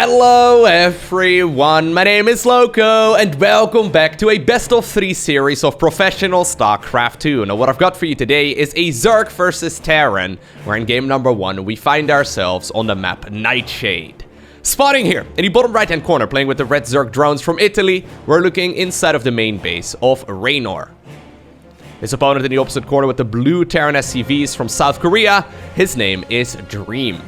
Hello everyone, my name is Lowko and welcome back to a best of 3 series of professional StarCraft 2. Now what I've got for you today is a Zerg versus Terran, where in game number 1 we find ourselves on the map Nightshade. Spotting here in the bottom right hand corner, playing with the red Zerg drones from Italy, we're looking inside of the main base of Reynor. His opponent in the opposite corner with the blue Terran SCVs from South Korea, his name is Dream.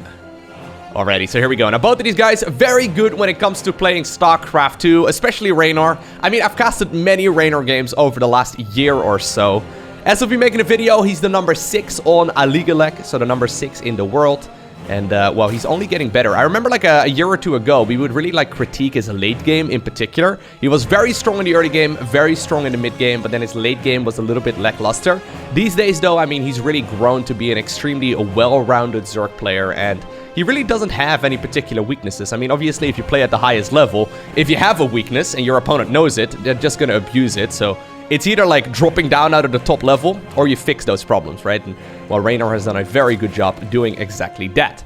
Alrighty, so here we go. Now, both of these guys, very good when it comes to playing StarCraft 2, especially Reynor. I mean, I've casted many Reynor games over the last year or so. As of me making a video, he's the number 6 on Aligalek, so the number 6 in the world. And, well, he's only getting better. I remember, like, a year or two ago, we would really, like, critique his late game in particular. He was very strong in the early game, very strong in the mid game, but then his late game was a little bit lackluster. These days, though, I mean, he's really grown to be an extremely well-rounded Zerg player, and he really doesn't have any particular weaknesses. I mean, obviously, if you play at the highest level, if you have a weakness and your opponent knows it, they're just gonna abuse it, so it's either like dropping down out of the top level or you fix those problems, right? And, well, Reynor has done a very good job doing exactly that.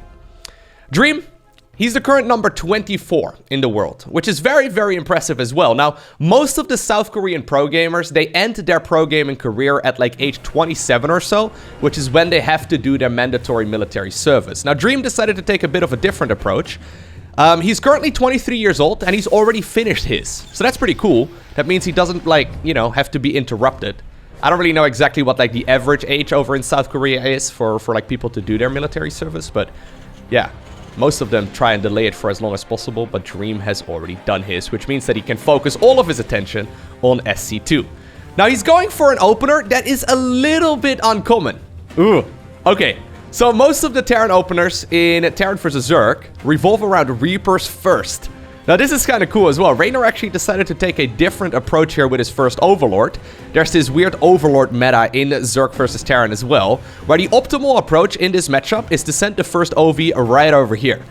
Dream, he's the current number 24 in the world, which is very, very impressive as well. Now, most of the South Korean pro gamers, they end their pro gaming career at like age 27 or so, which is when they have to do their mandatory military service. Now, Dream decided to take a bit of a different approach. He's currently 23 years old, and he's already finished his. So that's pretty cool. That means he doesn't, like, you know, have to be interrupted. I don't really know exactly what, like, the average age over in South Korea is for like, people to do their military service. But, yeah, most of them try and delay it for as long as possible. But Dream has already done his, which means that he can focus all of his attention on SC2. Now, he's going for an opener that is a little bit uncommon. Ooh, okay. So most of the Terran openers in Terran vs. Zerg revolve around Reapers first. Now this is kind of cool as well. Reynor actually decided to take a different approach here with his first Overlord. There's this weird Overlord meta in Zerg vs. Terran as well, where the optimal approach in this matchup is to send the first OV right over here.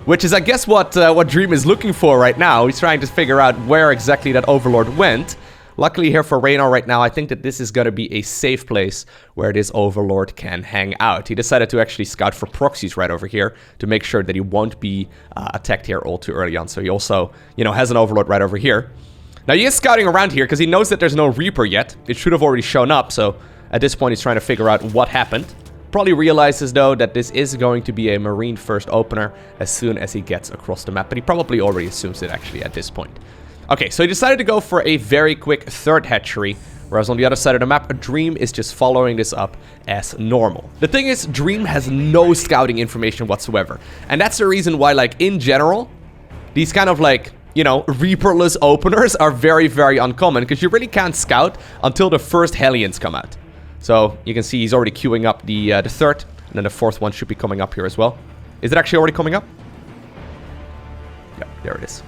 Which is, I guess, what Dream is looking for right now. He's trying to figure out where exactly that Overlord went. Luckily here for Reynor right now, I think that this is going to be a safe place where this Overlord can hang out. He decided to actually scout for proxies right over here to make sure that he won't be attacked here all too early on. So he also, you know, has an Overlord right over here. Now he is scouting around here because he knows that there's no Reaper yet. It should have already shown up, so at this point he's trying to figure out what happened. Probably realizes, though, that this is going to be a Marine first opener as soon as he gets across the map. But he probably already assumes it, actually, at this point. Okay, so he decided to go for a very quick third hatchery, whereas on the other side of the map, Dream is just following this up as normal. The thing is, Dream has no scouting information whatsoever. And that's the reason why, like, in general, these kind of, like, you know, Reaperless openers are very, very uncommon, because you really can't scout until the first Hellions come out. So, you can see he's already queuing up the third, and then the fourth one should be coming up here as well. Is it actually already coming up? Yeah, there it is.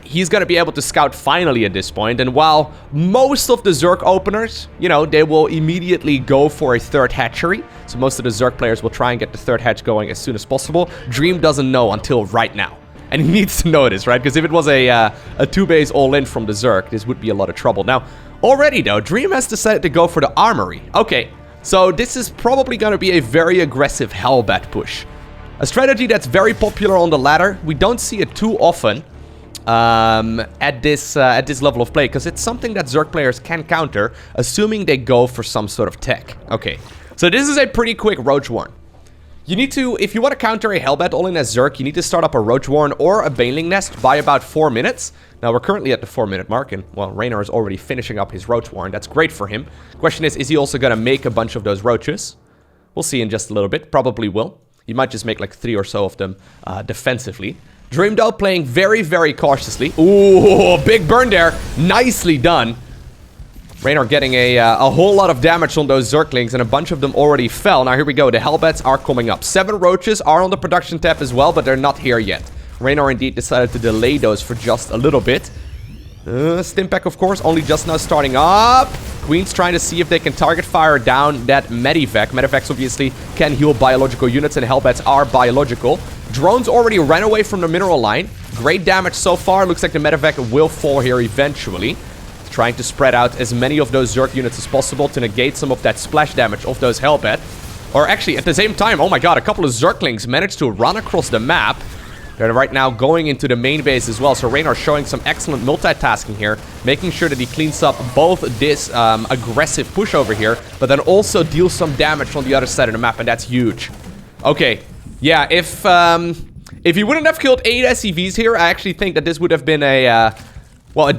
He's going to be able to scout finally at this point. And while most of the Zerg openers, you know, they will immediately go for a third hatchery. So most of the Zerg players will try and get the third hatch going as soon as possible. Dream doesn't know until right now. And he needs to know this, right? Because if it was a 2-base all-in from the Zerg, this would be a lot of trouble. Now, already though, Dream has decided to go for the armory. Okay, so this is probably going to be a very aggressive Hellbat push. A strategy that's very popular on the ladder. We don't see it too often at this level of play, because it's something that Zerg players can counter, assuming they go for some sort of tech. Okay, so this is a pretty quick Roach Warren. You need to, if you want to counter a Hellbat all-in as Zerg, you need to start up a Roach Warren or a Baneling Nest by about 4 minutes. Now, we're currently at the 4-minute mark, and, well, Reynor is already finishing up his Roach Warren. That's great for him. Question is he also going to make a bunch of those Roaches? We'll see in just a little bit. Probably will. You might just make like 3 or so of them defensively. Dream, though, playing very, very cautiously. Ooh, big burn there. Nicely done. Reynor getting a whole lot of damage on those Zerglings, and a bunch of them already fell. Now, here we go. The Hellbats are coming up. 7 Roaches are on the production tab as well, but they're not here yet. Reynor indeed decided to delay those for just a little bit. Stimpack, of course, only just now starting up. Queen's trying to see if they can target fire down that Medivac. Medivacs obviously can heal biological units, and Hellbats are biological. Drones already ran away from the mineral line. Great damage so far. Looks like the Medivac will fall here eventually. Trying to spread out as many of those Zerg units as possible to negate some of that splash damage of those Hellbat. Or actually, at the same time, oh my god, a couple of Zerglings managed to run across the map. They're right now going into the main base as well. So Reynor showing some excellent multitasking here, making sure that he cleans up both this aggressive push over here, but then also deals some damage on the other side of the map, and that's huge. Okay, yeah, if he wouldn't have killed 8 SCVs here, I actually think that this would have been a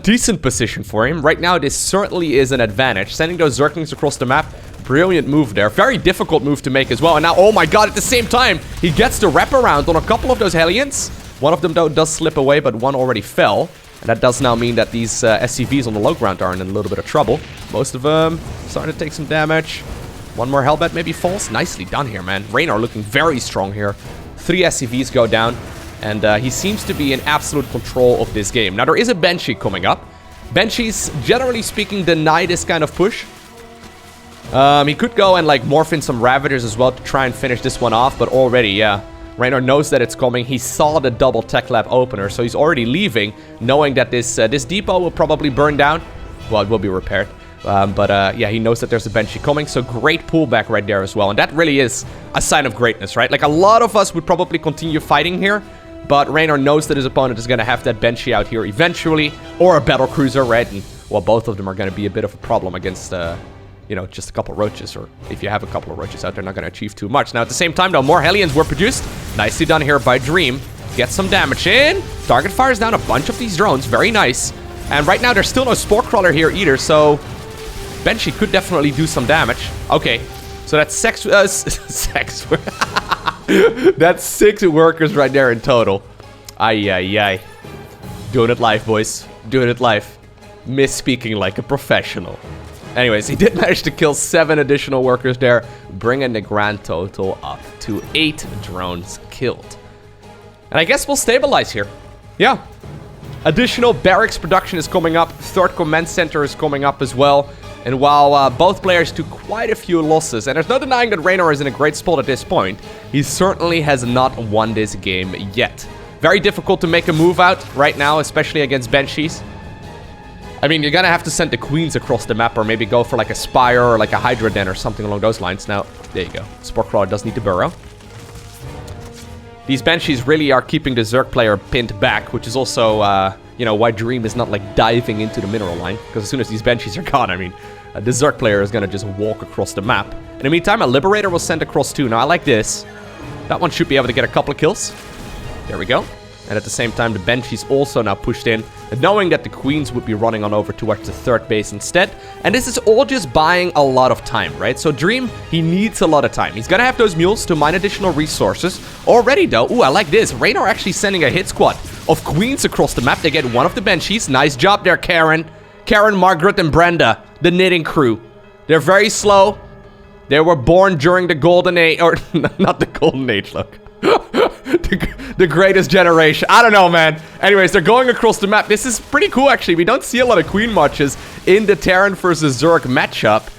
decent position for him. Right now, this certainly is an advantage. Sending those Zerglings across the map, brilliant move there. Very difficult move to make as well. And now, oh my god, at the same time, he gets the wraparound on a couple of those Hellions. One of them, though, does slip away, but one already fell. And that does now mean that these SCVs on the low ground are in a little bit of trouble. Most of them starting to take some damage. One more Hellbat maybe falls. Nicely done here, man. Reynor looking very strong here. 3 SCVs go down. And he seems to be in absolute control of this game. Now, there is a Banshee coming up. Banshees, generally speaking, deny this kind of push. He could go and, like, morph in some Ravagers as well to try and finish this one off. But already, yeah, Reynor knows that it's coming. He saw the double tech lab opener, so he's already leaving, knowing that this depot will probably burn down. Well, it will be repaired. Yeah, he knows that there's a Banshee coming, so great pullback right there as well. And that really is a sign of greatness, right? Like, a lot of us would probably continue fighting here, but Reynor knows that his opponent is going to have that Banshee out here eventually, or a Battlecruiser, right? And, well, both of them are going to be a bit of a problem against, you know, just a couple of Roaches, or if you have a couple of Roaches out, they're not going to achieve too much. Now, at the same time, though, more Hellions were produced. Nicely done here by Dream. Get some damage in. Target fires down a bunch of these drones. Very nice. And right now, there's still no Spore Crawler here either, so Banshee could definitely do some damage. Okay, so that's that's 6 workers right there in total. Ay. Doing it live, boys. Doing it live. Misspeaking like a professional. Anyways, he did manage to kill 7 additional workers there, bringing the grand total up to 8 drones killed. And I guess we'll stabilize here. Yeah. Additional barracks production is coming up. 3rd command center is coming up as well. And while both players took quite a few losses, and there's no denying that Reynor is in a great spot at this point, he certainly has not won this game yet. Very difficult to make a move out right now, especially against Banshees. I mean, you're gonna have to send the Queens across the map, or maybe go for like a Spire or like a Hydra Den or something along those lines. Now, there you go. Spore Crawler does need to burrow. These Banshees really are keeping the Zerg player pinned back, which is also, you know, why Dream is not like diving into the mineral line. Because as soon as these Banshees are gone, I mean, the Zerg player is gonna just walk across the map. In the meantime, a Liberator will send across too. Now, I like this. That one should be able to get a couple of kills. There we go. And at the same time, the Banshees also now pushed in, knowing that the Queens would be running on over towards the 3rd base instead. And this is all just buying a lot of time, right? So Dream, he needs a lot of time. He's gonna have those mules to mine additional resources. Already, though, ooh, I like this. Reynor actually sending a hit squad of Queens across the map. They get one of the Banshees. Nice job there, Karen. Karen, Margaret, and Brenda, the knitting crew. They're very slow. They were born during the Golden Age, or not the Golden Age, look. the greatest generation. I don't know, man. Anyways, they're going across the map. This is pretty cool, actually. We don't see a lot of Queen marches in the Terran versus Zerg matchup.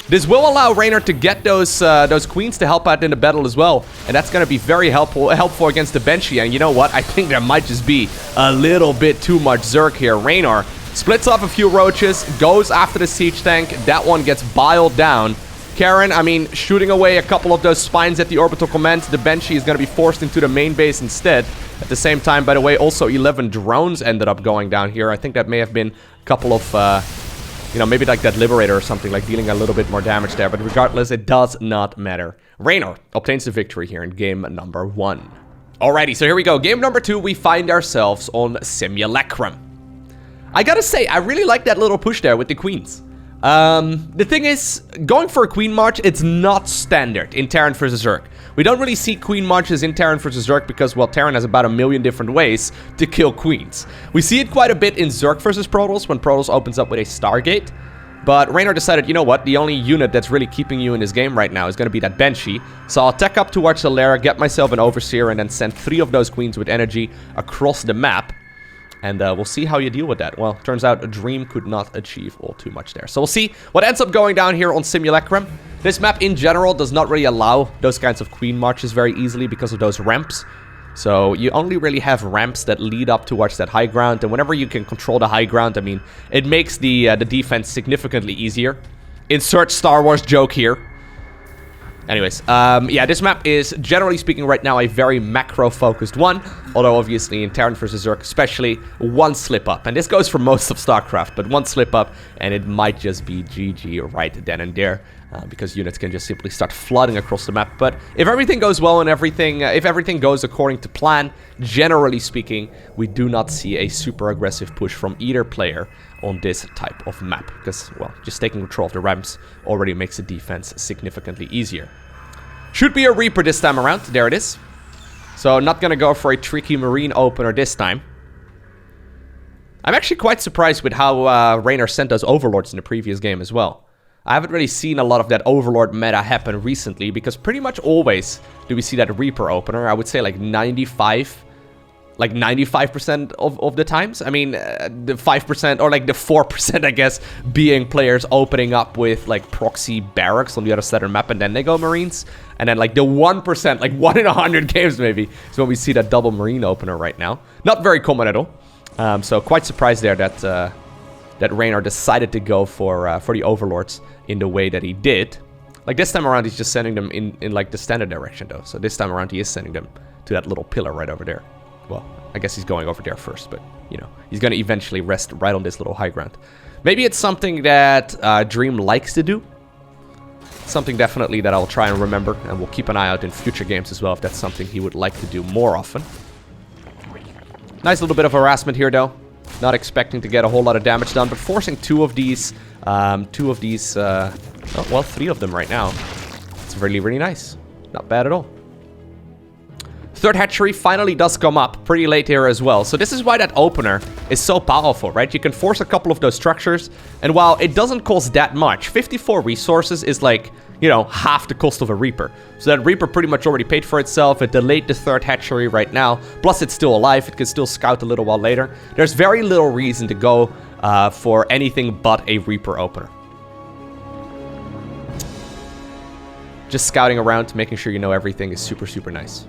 This will allow Reynor to get those Queens to help out in the battle as well. And that's going to be very helpful against the Banshee. And you know what? I think there might just be a little bit too much Zerg here. Reynor splits off a few Roaches, goes after the siege tank. That one gets biled down. Karen, I mean, shooting away a couple of those spines at the orbital command. The Banshee is going to be forced into the main base instead. At the same time, by the way, also 11 drones ended up going down here. I think that may have been a couple of, you know, maybe like that Liberator or something, like dealing a little bit more damage there. But regardless, it does not matter. Reynor obtains the victory here in game number 1. Alrighty, so here we go. Game number 2, we find ourselves on Simulacrum. I gotta say, I really like that little push there with the Queens. The thing is, going for a Queen March, it's not standard in Terran vs. Zerg. We don't really see Queen Marches in Terran vs. Zerg because, well, Terran has about a million different ways to kill Queens. We see it quite a bit in Zerg vs. Protoss when Protoss opens up with a Stargate. But Reynor decided, you know what, the only unit that's really keeping you in this game right now is going to be that Banshee. So I'll tech up towards the lair, get myself an Overseer, and then send 3 of those Queens with energy across the map. And we'll see how you deal with that. Well, turns out a Dream could not achieve all too much there. So we'll see what ends up going down here on Simulacrum. This map in general does not really allow those kinds of Queen Marches very easily because of those ramps. So you only really have ramps that lead up towards that high ground. And whenever you can control the high ground, I mean, it makes the defense significantly easier. Insert Star Wars joke here. Anyways, yeah, this map is, generally speaking, right now a very macro-focused one. Although, obviously, in Terran vs. Zerg, especially, one slip-up. And this goes for most of StarCraft, but one slip-up, and it might just be GG right then and there. Because units can just simply start flooding across the map. But if everything goes well and if everything goes according to plan, generally speaking, we do not see a super aggressive push from either player on this type of map. Because, well, just taking control of the ramps already makes the defense significantly easier. Should be a Reaper this time around. There it is. So, not going to go for a tricky Marine opener this time. I'm actually quite surprised with how Reynor sent those Overlords in the previous game as well. I haven't really seen a lot of that Overlord meta happen recently, because pretty much always do we see that Reaper opener. I would say like 95% of the times. I mean, the 5% or like the 4%, I guess, being players opening up with like proxy barracks on the other side of the map, and then they go Marines. And then like the 1%, like 1 in 100 games maybe, is when we see that double Marine opener right now. Not very common at all. So quite surprised there that Reynor decided to go for the Overlords in the way that he did. Like this time around, he's just sending them in like the standard direction though. So this time around, he is sending them to that little pillar right over there. Well, I guess he's going over there first, but you know, he's going to eventually rest right on this little high ground. Maybe it's something that Dream likes to do. Something definitely that I'll try and remember, and we'll keep an eye out in future games as well if that's something he would like to do more often. Nice little bit of harassment here though. Not expecting to get a whole lot of damage done, but forcing three of them right now. It's really, really nice. Not bad at all. Third hatchery finally does come up pretty late here as well. So this is why that opener is so powerful, right? You can force a couple of those structures, and while it doesn't cost that much, 54 resources is like, you know, half the cost of a Reaper. So that Reaper pretty much already paid for itself. It delayed the third hatchery right now. Plus, it's still alive. It can still scout a little while later. There's very little reason to go for anything but a Reaper opener. Just scouting around, making sure you know everything is super, super nice.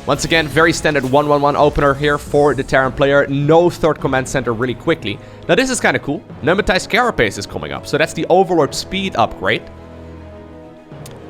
Once again, very standard 1-1-1 opener here for the Terran player. No third command center really quickly. Now, this is kind of cool. Pneumatized Carapace is coming up. So that's the Overlord speed upgrade.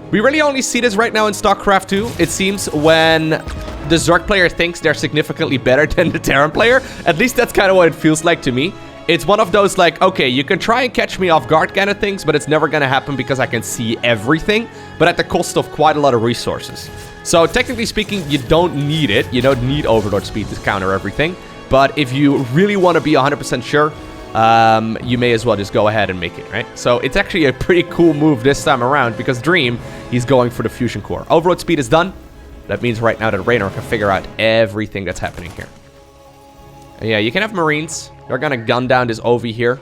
We really only see this right now in StarCraft 2. It seems when the Zerg player thinks they're significantly better than the Terran player. At least that's kind of what it feels like to me. It's one of those like, okay, you can try and catch me off guard kind of things, but it's never going to happen because I can see everything, but at the cost of quite a lot of resources. So technically speaking, you don't need it. You don't need Overlord speed to counter everything. But if you really want to be 100% sure, you may as well just go ahead and make it, right? So it's actually a pretty cool move this time around because Dream, he's going for the fusion core. Overlord speed is done. That means right now that Reynor can figure out everything that's happening here. And yeah, you can have Marines. They're going to gun down this OV here.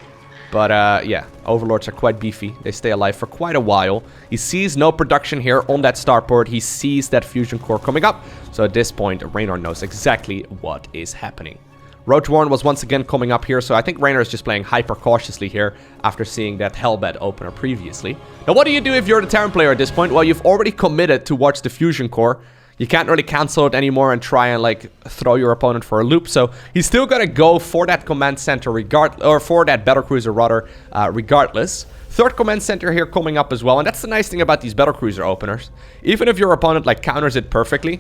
But yeah, Overlords are quite beefy. They stay alive for quite a while. He sees no production here on that starport. He sees that fusion core coming up. So at this point, Reynor knows exactly what is happening. Roach Warren was once again coming up here, so I think Reynor is just playing hyper cautiously here after seeing that Hellbat opener previously. Now, what do you do if you're the Terran player at this point? Well, you've already committed to watch the fusion core. You can't really cancel it anymore and try and like throw your opponent for a loop. So he's still gonna go for that command center for that battlecruiser rather, regardless. Third command center here coming up as well, and that's the nice thing about these battlecruiser openers. Even if your opponent like counters it perfectly,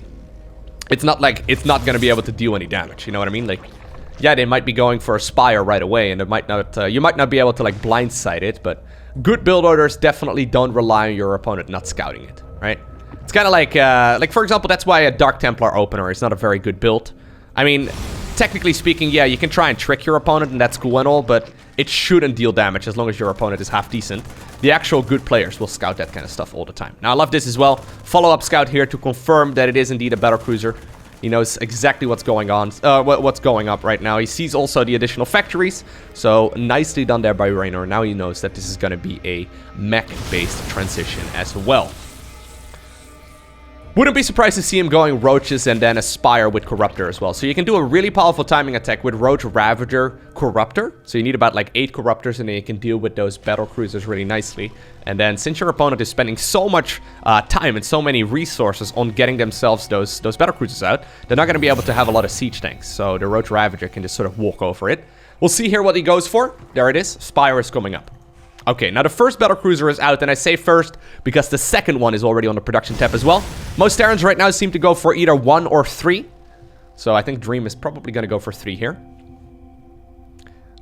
it's not like it's not gonna be able to do any damage. You know what I mean? Like, yeah, they might be going for a Spire right away, and it might not. You might not be able to like blindside it, but good build orders definitely don't rely on your opponent not scouting it, right? It's kind of like for example, that's why a Dark Templar opener is not a very good build. I mean, technically speaking, yeah, you can try and trick your opponent, and that's cool and all, but it shouldn't deal damage as long as your opponent is half decent. The actual good players will scout that kind of stuff all the time. Now, I love this as well. Follow-up scout here to confirm that it is indeed a battlecruiser. He knows exactly what's going on, what's going up right now. He sees also the additional factories, so nicely done there by Reynor. Now he knows that this is going to be a mech-based transition as well. Wouldn't be surprised to see him going Roaches and then Aspire with Corruptor as well. So you can do a really powerful timing attack with Roach, Ravager, Corruptor. So you need about like 8 Corruptors, and then you can deal with those Battlecruisers really nicely. And then since your opponent is spending so much time and so many resources on getting themselves those Battlecruisers out, they're not going to be able to have a lot of siege tanks. So the Roach Ravager can just sort of walk over it. We'll see here what he goes for. There it is. Spire is coming up. Okay, now the first Battlecruiser is out, and I say first because the second one is already on the production tab as well. Most Terrans right now seem to go for either 1 or 3. So I think Dream is probably going to go for 3 here.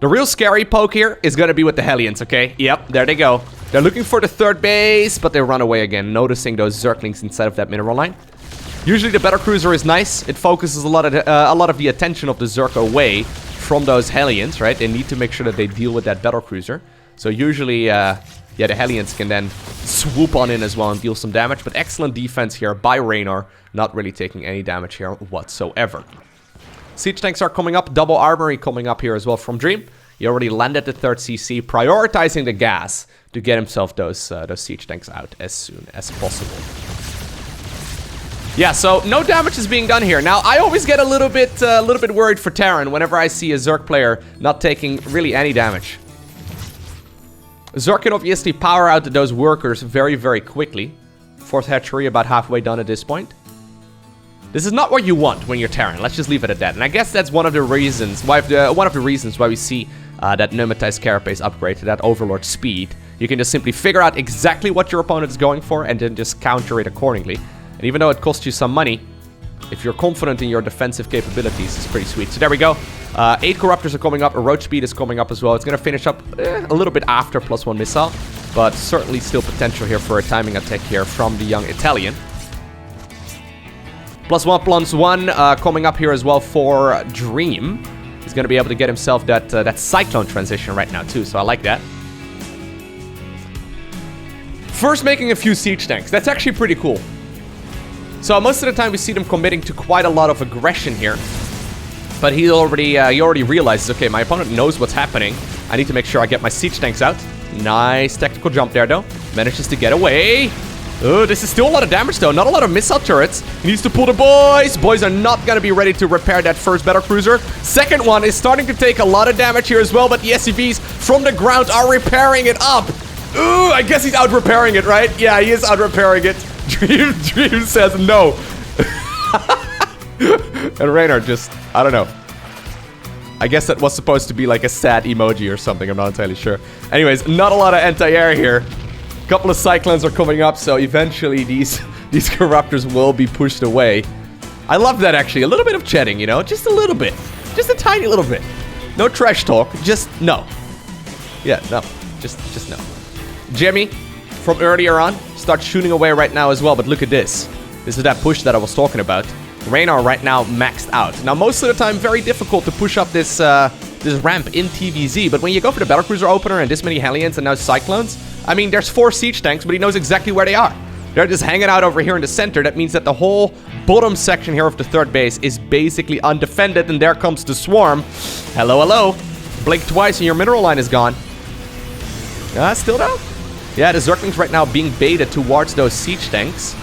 The real scary poke here is going to be with the Hellions, okay? Yep, there they go. They're looking for the third base, but they run away again, noticing those Zerglings inside of that mineral line. Usually the Battlecruiser is nice. It focuses a lot of the attention of the Zerg away from those Hellions, right? They need to make sure that they deal with that Battlecruiser. So usually, yeah, the Hellions can then swoop on in as well and deal some damage. But excellent defense here by Reynor, not really taking any damage here whatsoever. Siege tanks are coming up, double armory coming up here as well from Dream. He already landed the 3rd CC, prioritizing the gas to get himself those siege tanks out as soon as possible. Yeah, so no damage is being done here. Now, I always get a little bit worried for Terran whenever I see a Zerg player not taking really any damage. Zerg can obviously power out those workers very, very quickly. 4th hatchery about halfway done at this point. This is not what you want when you're Terran. Let's just leave it at that. And I guess that's one of the reasons why we see that Pneumatized Carapace upgrade to that Overlord speed. You can just simply figure out exactly what your opponent is going for and then just counter it accordingly. And even though it costs you some money, if you're confident in your defensive capabilities, it's pretty sweet. So there we go. 8 Corruptors are coming up. A Roach speed is coming up as well. It's going to finish up a little bit after +1 missile. But certainly still potential here for a timing attack here from the young Italian. +1/+1 coming up here as well for Dream. He's going to be able to get himself that Cyclone transition right now too. So I like that. First making a few siege tanks. That's actually pretty cool. So most of the time we see them committing to quite a lot of aggression here. But he already realizes, okay, my opponent knows what's happening. I need to make sure I get my siege tanks out. Nice tactical jump there, though. Manages to get away. Oh, this is still a lot of damage, though. Not a lot of missile turrets. He needs to pull the boys. Boys are not going to be ready to repair that first Battlecruiser. Second one is starting to take a lot of damage here as well, but the SCVs from the ground are repairing it up. Ooh, I guess he's out repairing it, right? Yeah, he is out repairing it. Dream says no. And Reynor just, I don't know. I guess that was supposed to be like a sad emoji or something. I'm not entirely sure. Anyways, not a lot of anti-air here. A couple of Cyclones are coming up, so eventually these Corruptors will be pushed away. I love that, actually. A little bit of chatting, you know? Just a little bit. Just a tiny little bit. No trash talk. Just no. Yeah, no. Just no. Jimmy, from earlier on, starts shooting away right now as well, but look at this. This is that push that I was talking about. Reynor right now maxed out. Now, most of the time, very difficult to push up this ramp in TVZ, but when you go for the Battlecruiser opener and this many Hellions and now Cyclones, I mean, there's 4 siege tanks, but he knows exactly where they are. They're just hanging out over here in the center. That means that the whole bottom section here of the 3rd base is basically undefended, and there comes the swarm. Hello, hello. Blink twice and your mineral line is gone. Still though? Yeah, the Zerglings right now being baited towards those siege tanks.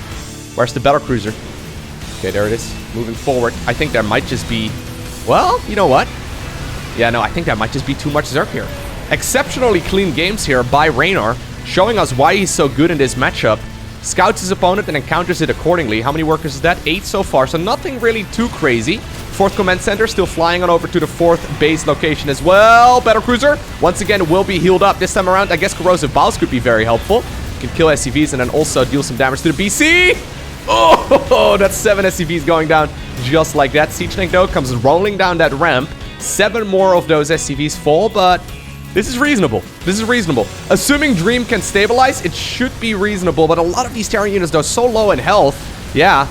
Where's the Battlecruiser? Okay, there it is. Moving forward. I think there might just be... Well, you know what? Yeah, no, I think there might just be too much Zerg here. Exceptionally clean games here by Reynor, showing us why he's so good in this matchup. Scouts his opponent and encounters it accordingly. How many workers is that? 8 so far, so nothing really too crazy. 4th command center still flying on over to the 4th base location as well. Battlecruiser, once again, will be healed up. This time around, I guess Corrosive Biles could be very helpful. Can kill SCVs and then also deal some damage to the BC. Oh, that's 7 SCVs going down just like that. Siege tank, though, comes rolling down that ramp. 7 more of those SCVs fall, but this is reasonable. This is reasonable. Assuming Dream can stabilize, it should be reasonable, but a lot of these Terran units, though, so low in health. Yeah.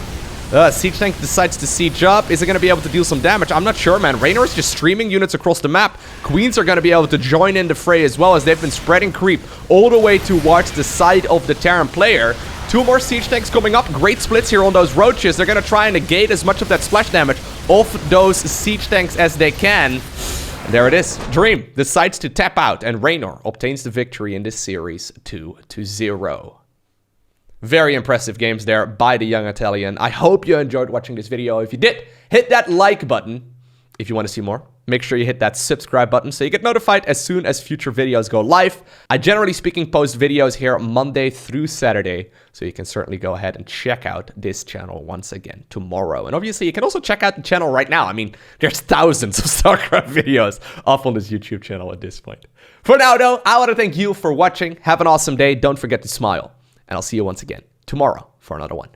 Siege tank decides to siege up. Is it going to be able to deal some damage? I'm not sure, man. Reynor is just streaming units across the map. Queens are going to be able to join in the fray as well, as they've been spreading creep all the way towards the side of the Terran player. 2 more siege tanks coming up. Great splits here on those Roaches. They're going to try and negate as much of that splash damage off those siege tanks as they can. And there it is. Dream decides to tap out, and Reynor obtains the victory in this series 2-0. Very impressive games there by the young Italian. I hope you enjoyed watching this video. If you did, hit that like button. If you want to see more, make sure you hit that subscribe button so you get notified as soon as future videos go live. I generally speaking post videos here Monday through Saturday, so you can certainly go ahead and check out this channel once again tomorrow. And obviously, you can also check out the channel right now. I mean, there's thousands of StarCraft videos up on this YouTube channel at this point. For now, though, I want to thank you for watching. Have an awesome day. Don't forget to smile. And I'll see you once again tomorrow for another one.